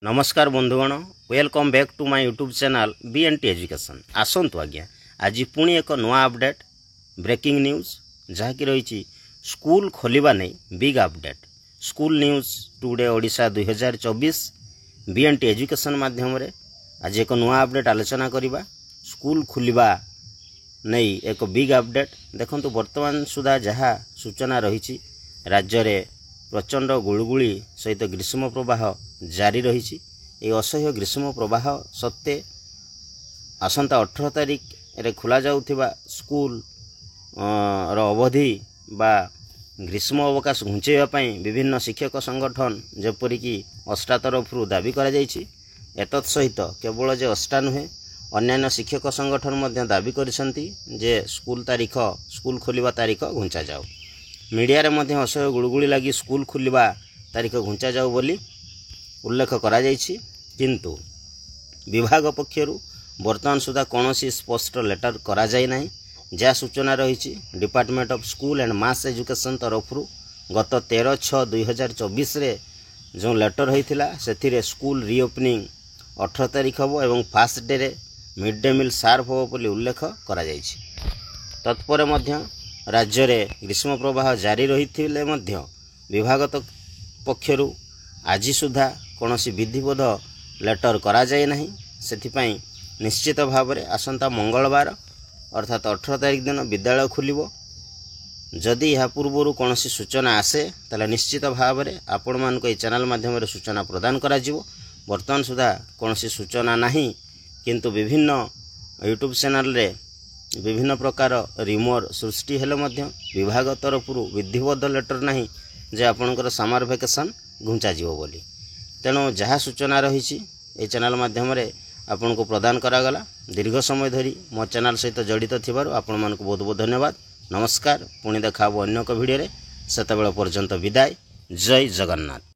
नमस्कार बंधुगण welcome back to my YouTube channel BNT education. आसतु आज्ञा आज पुणी एक नुआ अपडेट ब्रेकिंग न्यूज जहाँकि रही स्कूल खोलिबा नहीं big update school news today Odisha 2024 BNT education माध्यम रे आज एक नुआ अपडेट आलोचना करिबा। स्कूल खोलिबा नहीं एक बिग अपडेट देखंतु वर्तमान सुधा जहाँ सूचना रही राज्य रे प्रचंड गुळगुळी सहित ग्रीष्म प्रवाह जारी रही। ये असह्य ग्रीष्म प्रवाह सत्ते आसंता 18 तारिख रे खोला जाउथिबा स्कूल रो अवधि बा ग्रीष्म अवकाश घुंचेवा पई विभिन्न शिक्षक संगठन जेपरिकी अष्टा तरफरु दाबी करा जायछि। एतत् सहित केवल जे अष्टा नुहे अन्यान्य शिक्षक संगठन मध्य दाबी करिसंती जे स्कूल खोलिबा तारीख घुंचा जाऊ। मीडिया रे मध्य असह्य गुळगुळी लागि स्कूल खोलिबा तारीख घुंचा जाऊ बोली उल्लेख करा जायछि, किंतु विभाग पक्षरु वर्तमान सुधा कौनसी स्पष्ट लेटर करा जाय नाही। जा सूचना रही department of school and mass education तरफरु गत 13/6/2024 रे जो लेटर होइथिला सेथिरे स्कूल रीओपनिंग 18 तारिख हबो एवं फास्ट डे रे मिड डे मील सार्व हबो बोली उल्लेख करा जायछि। तत्पर मध्य राज्य रे ग्रीष्म प्रवाह जारी रहिथिले मध्य विभाग पक्षरु आज सुधा कौनसी विधिवत लेटर करा जाए नहीं। सेथिपाई निश्चित भाव में आसंता मंगलवार अर्थात 18 तारिख दिन विद्यालय खोलिबो। जदि यह पूर्व कौनसी सूचना आसे ताले निश्चित भाव में आपण मानक ए चैनल माध्यम रे सूचना प्रदान करा जिवो। वर्तमान सुधा कौनसी सूचना नहीं, किंतु विभिन्न यूट्यूब चैनल रे विभिन्न प्रकार रिमोर सृष्टि हेले मध्य विभाग तरफरु विधिवत लेटर नहीं जे आपणकर समर वेकेशन घुंचा जीवो बोली। तेणु जहाँ सूचना रही ए चैनल माध्यम रे आपन को प्रदान करागला। दीर्घ समय धरी मो चैनल सहित जड़ित थिबारु आपण मानक बहुत बहुत धन्यवाद। नमस्कार, पुणी देखाबो अन्य एक वीडियो रे। सेतेबेला पर्यंत विदाय। जय जगन्नाथ।